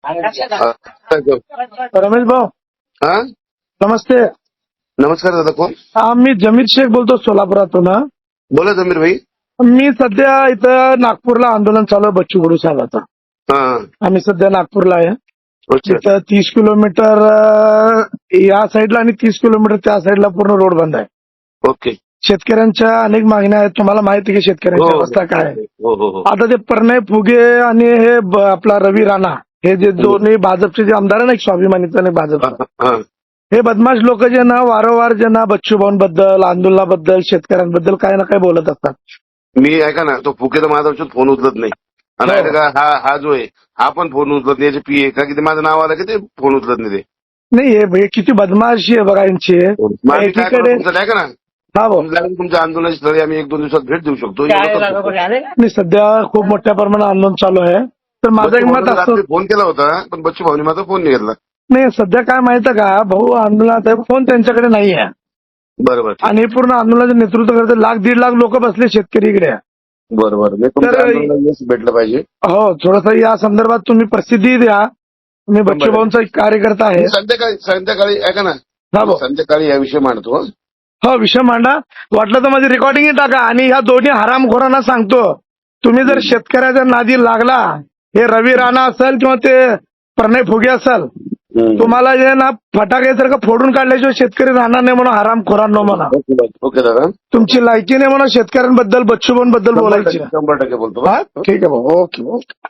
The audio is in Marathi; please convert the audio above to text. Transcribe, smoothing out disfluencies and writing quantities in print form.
रमेश भाऊ हा नमस्ते. नमस्कार दादा, कोण? मी जमीर शेख बोलतो सोलापुरातून. बोला जमीर भाई. मी सध्या इथं नागपूरला आंदोलन चालू आहे बच्चू कडू साहेबाचं. हा आम्ही सध्या नागपूरला आहे. अच्छा. इथं 30 किलोमीटर या साईडला आणि 30 किलोमीटर त्या साईडला पूर्ण रोड बंद आहे. ओके. शेतकऱ्यांच्या अनेक मागण्या आहेत. तुम्हाला माहिती आहे की शेतकऱ्यांची हो. अवस्था काय आहे. हो हो हो. आता ते प्रणय फुगे आणि हे आपला रवी राणा हे जे दोन्ही भाजपचे जे आमदार आहे ना, एक स्वाभिमानीचा आणि भाजप, हा. हे बदमाश लोक जे ना वारंवार जे ना बच्चू भाऊंबद्दल, आंदोलनाबद्दल, शेतकऱ्यांबद्दल काही ना काही बोलत असतात. मी ऐका ना, तो फुके तर माझा औषध फोन उचलत नाही. आणि हो. ऐका का, हा जो आहे हा पण फोन उचलत नाही. याचे पीए का किती माझं नाव आलं की ते फोन उचलत नाही ते. नाही हे किती बदमाशी आहे बघा यांची. मग आम्ही काय एकीकडे करू? तुमचं ऐका ना, हा भाऊ, तुम्ही लागेल तुमच्या आंदोलनाची स्थळी आम्ही 1-2 दिवसात भेट देऊ शकतो. नाही सध्या खूप मोठ्या प्रमाणात आंदोलन चालू आहे. तर माझं एक मत असतं, फोन केला होता पण बच्चू भाऊनी माझा फोन नाही घेतला. नाही सध्या काय माहिती का भाऊ, आंदोलनात आहे, फोन त्यांच्याकडे नाही आहे. बरोबर. आणि पूर्ण आंदोलनाचं नेतृत्व करते 1-1.5 लाख लोक बसले शेतकरी इकडे. बरोबर. भेटलं पाहिजे. हो, थोडंसं या संदर्भात तुम्ही प्रसिद्धी द्या. मी बच्चू भाऊंचा एक कार्यकर्ता आहे. संध्याकाळी ऐका ना, हा भाऊ, संध्याकाळी या विषय मांडतो. हो विषय मांडा. वाटलं तर माझी रेकॉर्डिंग टाका. आणि ह्या दोन्ही हरामखोरांना सांगतो, तुम्ही जर शेतकऱ्याच्या नादी लागला, हे रवी राणा असेल किंवा ते प्रणय फुगे असेल, तुम्हाला जे ना फटाक्यासारखं फोडून काढल्याशिवाय शेतकरी राहणार नाही म्हणून हरामखोरांनो म्हणा. ओके दादा. तुमची लायकी नाही म्हणून शेतकऱ्यांबद्दल, बच्चू भाऊंबद्दल बोलायची. 100% बोलतो. हा ठीक आहे भाऊ. Okay okay.